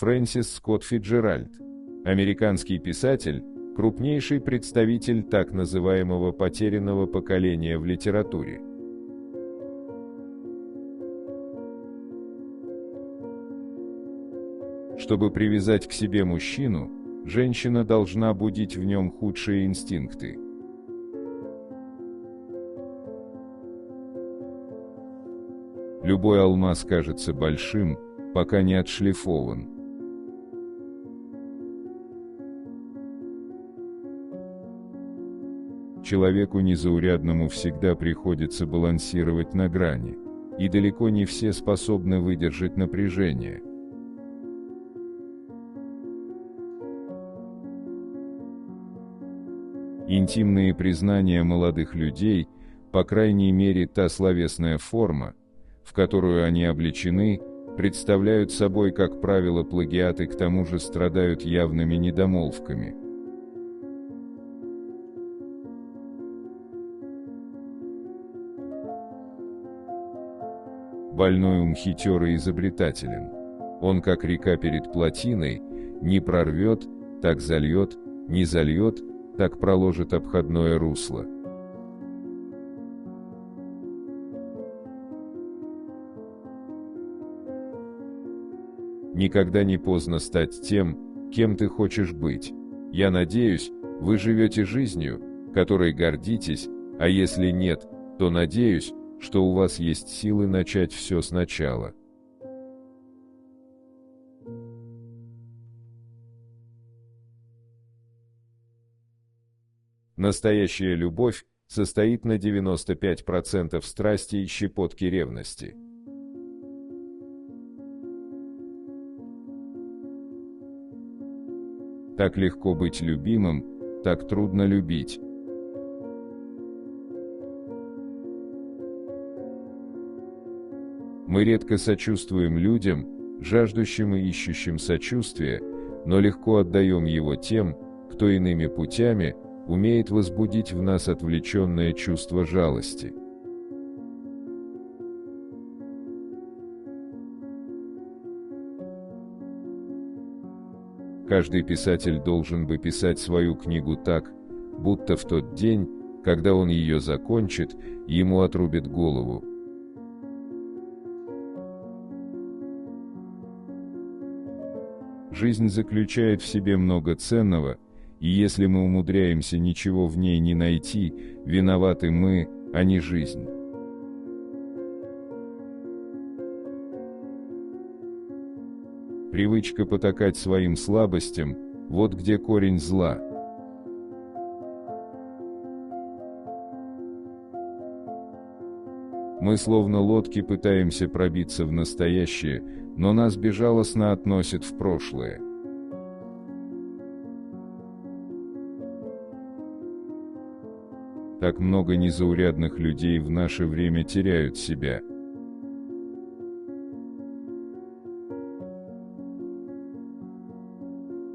Фрэнсис Скотт Фицджеральд, американский писатель, крупнейший представитель так называемого потерянного поколения в литературе. Чтобы привязать к себе мужчину, женщина должна будить в нем худшие инстинкты. Любой алмаз кажется большим, пока не отшлифован. Человеку незаурядному всегда приходится балансировать на грани, и далеко не все способны выдержать напряжение. Интимные признания молодых людей, по крайней мере та словесная форма, в которую они облечены, представляют собой, как правило, плагиат и к тому же страдают явными недомолвками. Больной ум хитер и изобретателен. Он, как река перед плотиной, не прорвет, так зальет, не зальет, так проложит обходное русло. Никогда не поздно стать тем, кем ты хочешь быть. Я надеюсь, вы живете жизнью, которой гордитесь, а если нет, то надеюсь, что у вас есть силы начать все сначала. Настоящая любовь состоит на 95% страсти и щепотки ревности. Так легко быть любимым, так трудно любить. Мы редко сочувствуем людям, жаждущим и ищущим сочувствия, но легко отдаем его тем, кто иными путями умеет возбудить в нас отвлеченное чувство жалости. Каждый писатель должен бы писать свою книгу так, будто в тот день, когда он ее закончит, ему отрубит голову. Жизнь заключает в себе много ценного, и если мы умудряемся ничего в ней не найти, виноваты мы, а не жизнь. Привычка потакать своим слабостям – вот где корень зла. Мы словно лодки пытаемся пробиться в настоящее, но нас безжалостно относят в прошлое. Так много незаурядных людей в наше время теряют себя.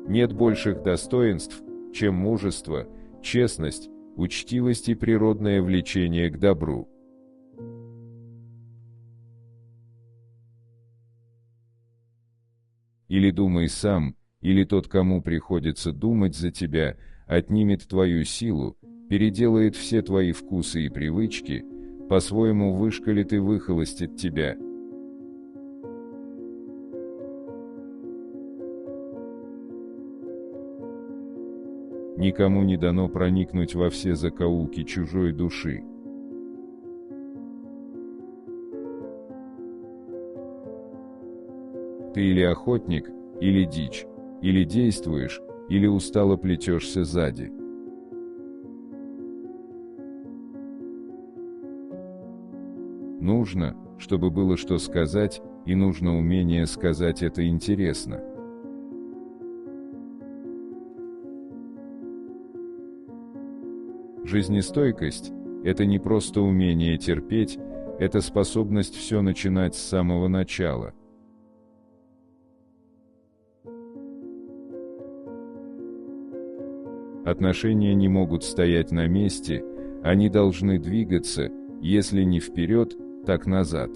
Нет больших достоинств, чем мужество, честность, учтивость и природное влечение к добру. Или думай сам, или тот, кому приходится думать за тебя, отнимет твою силу, переделает все твои вкусы и привычки, по-своему вышкалит и выхолостит тебя. Никому не дано проникнуть во все закоулки чужой души. Ты или охотник, или дичь, или действуешь, или устало плетешься сзади. Нужно, чтобы было что сказать, и нужно умение сказать это интересно. Жизнестойкость – это не просто умение терпеть, это способность все начинать с самого начала. Отношения не могут стоять на месте, они должны двигаться, если не вперед, так назад.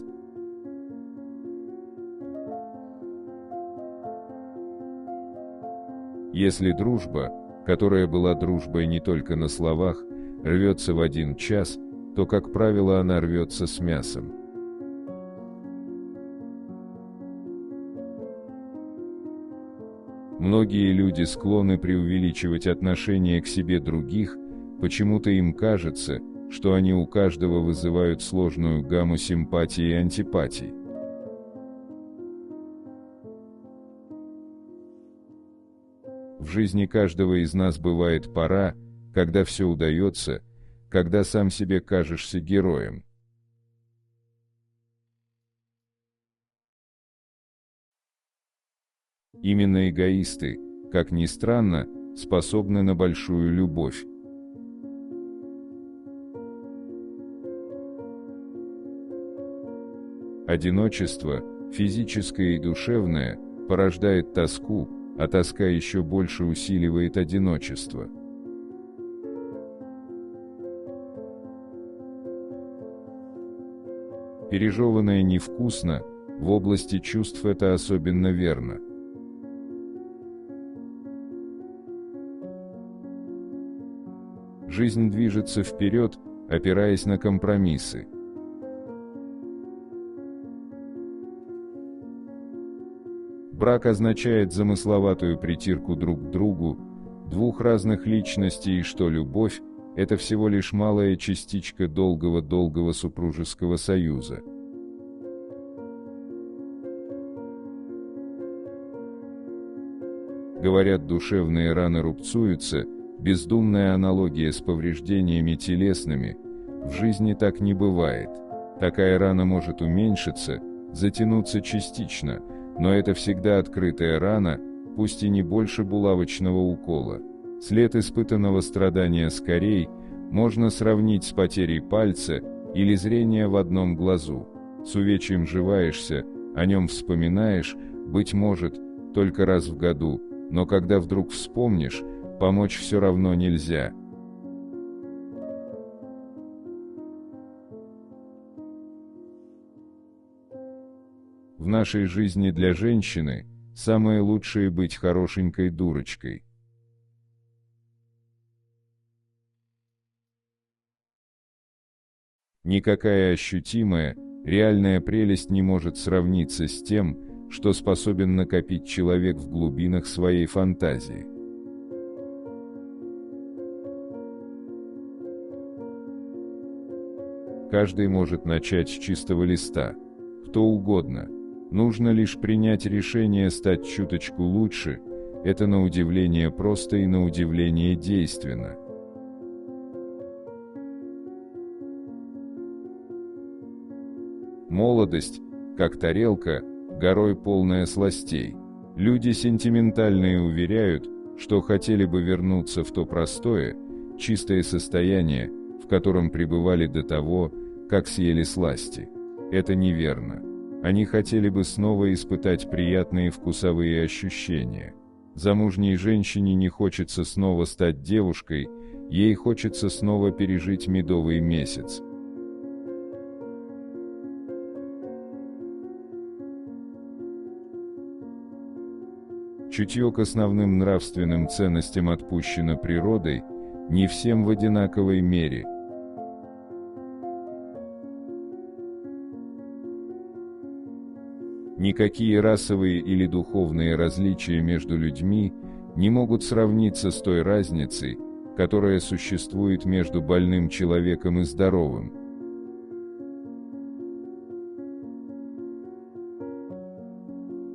Если дружба, которая была дружбой не только на словах, рвется в один час, то, как правило, она рвется с мясом. Многие люди склонны преувеличивать отношение к себе других, почему-то им кажется, что они у каждого вызывают сложную гамму симпатий и антипатий. В жизни каждого из нас бывает пора, когда все удается, когда сам себе кажешься героем. Именно эгоисты, как ни странно, способны на большую любовь. Одиночество, физическое и душевное, порождает тоску, а тоска еще больше усиливает одиночество. Пережеванное невкусно, в области чувств это особенно верно. Жизнь движется вперед, опираясь на компромиссы. Брак означает замысловатую притирку друг к другу, двух разных личностей, и что любовь – это всего лишь малая частичка долгого супружеского союза. Говорят, душевные раны рубцуются, бездумная аналогия с повреждениями телесными. В жизни так не бывает. Такая рана может уменьшиться, затянуться частично, но это всегда открытая рана, пусть и не больше булавочного укола. След испытанного страдания скорей можно сравнить с потерей пальца или зрения в одном глазу. С увечьем живаешься, о нем вспоминаешь, быть может, только раз в году, но когда вдруг вспомнишь, помочь все равно нельзя. В нашей жизни для женщины самое лучшее быть хорошенькой дурочкой. Никакая ощутимая, реальная прелесть не может сравниться с тем, что способен накопить человек в глубинах своей фантазии. Каждый может начать с чистого листа. Кто угодно. Нужно лишь принять решение стать чуточку лучше. Это на удивление просто и на удивление действенно. Молодость, как тарелка, горой полная сластей. Люди сентиментальные уверяют, что хотели бы вернуться в то простое, чистое состояние, в котором пребывали до того, как съели сласти. Это неверно. Они хотели бы снова испытать приятные вкусовые ощущения. Замужней женщине не хочется снова стать девушкой, ей хочется снова пережить медовый месяц. Чутье к основным нравственным ценностям отпущено природой, не всем в одинаковой мере. Никакие расовые или духовные различия между людьми не могут сравниться с той разницей, которая существует между больным человеком и здоровым.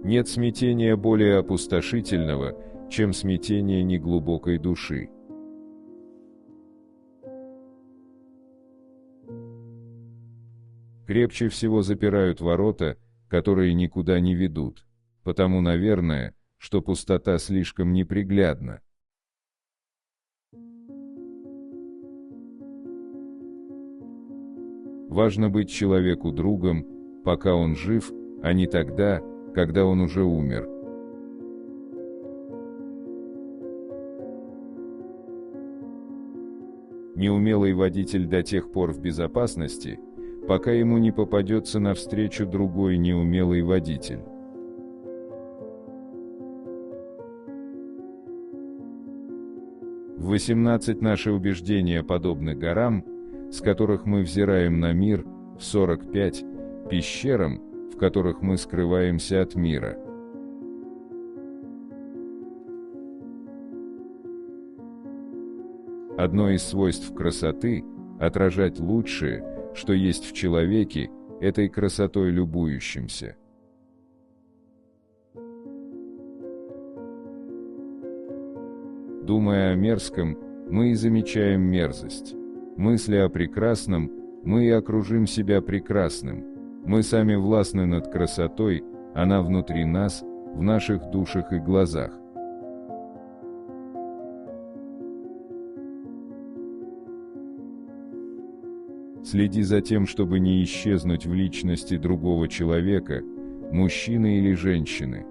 Нет смятения более опустошительного, чем смятение неглубокой души. Крепче всего запирают ворота, которые никуда не ведут, потому, наверное, что пустота слишком неприглядна. Важно быть человеку другом, пока он жив, а не тогда, когда он уже умер. Неумелый водитель до тех пор в безопасности, пока ему не попадется навстречу другой неумелый водитель. В 18 наши убеждения подобны горам, с которых мы взираем на мир, в 45 пещерам, в которых мы скрываемся от мира. Одно из свойств красоты – отражать лучшее, что есть в человеке, этой красотой любующимся. Думая о мерзком, мы и замечаем мерзость. Мысля о прекрасном, мы и окружим себя прекрасным. Мы сами властны над красотой, она внутри нас, в наших душах и глазах. Следи за тем, чтобы не исчезнуть в личности другого человека, мужчины или женщины.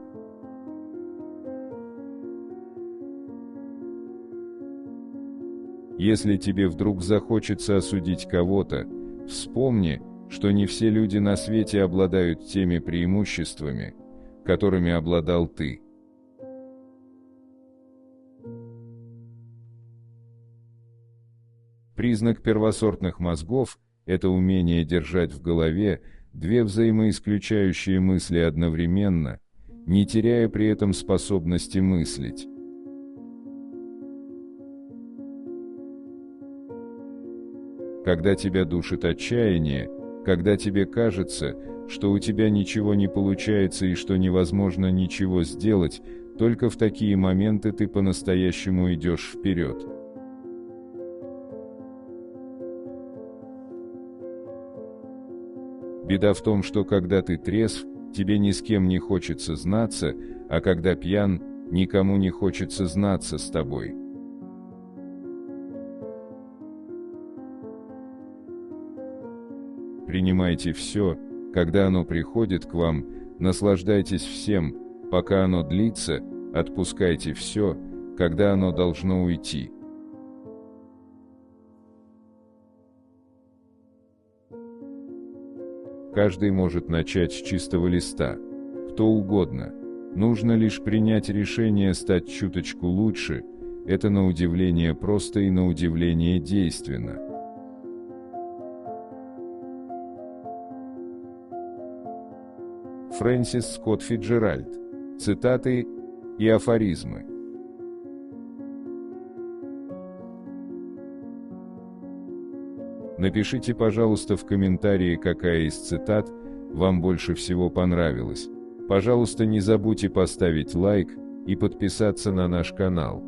Если тебе вдруг захочется осудить кого-то, вспомни, что не все люди на свете обладают теми преимуществами, которыми обладал ты. Признак первосортных мозгов – это умение держать в голове две взаимоисключающие мысли одновременно, не теряя при этом способности мыслить. Когда тебя душит отчаяние, когда тебе кажется, что у тебя ничего не получается и что невозможно ничего сделать, только в такие моменты ты по-настоящему идешь вперед. Беда в том, что когда ты трезв, тебе ни с кем не хочется знаться, а когда пьян, никому не хочется знаться с тобой. Принимайте все, когда оно приходит к вам, наслаждайтесь всем, пока оно длится, отпускайте все, когда оно должно уйти. Каждый может начать с чистого листа. Кто угодно. Нужно лишь принять решение стать чуточку лучше. Это на удивление просто и на удивление действенно. Фрэнсис Скотт Фицджеральд. Цитаты и афоризмы. Напишите, пожалуйста, в комментарии, какая из цитат вам больше всего понравилась. Пожалуйста, не забудьте поставить лайк и подписаться на наш канал.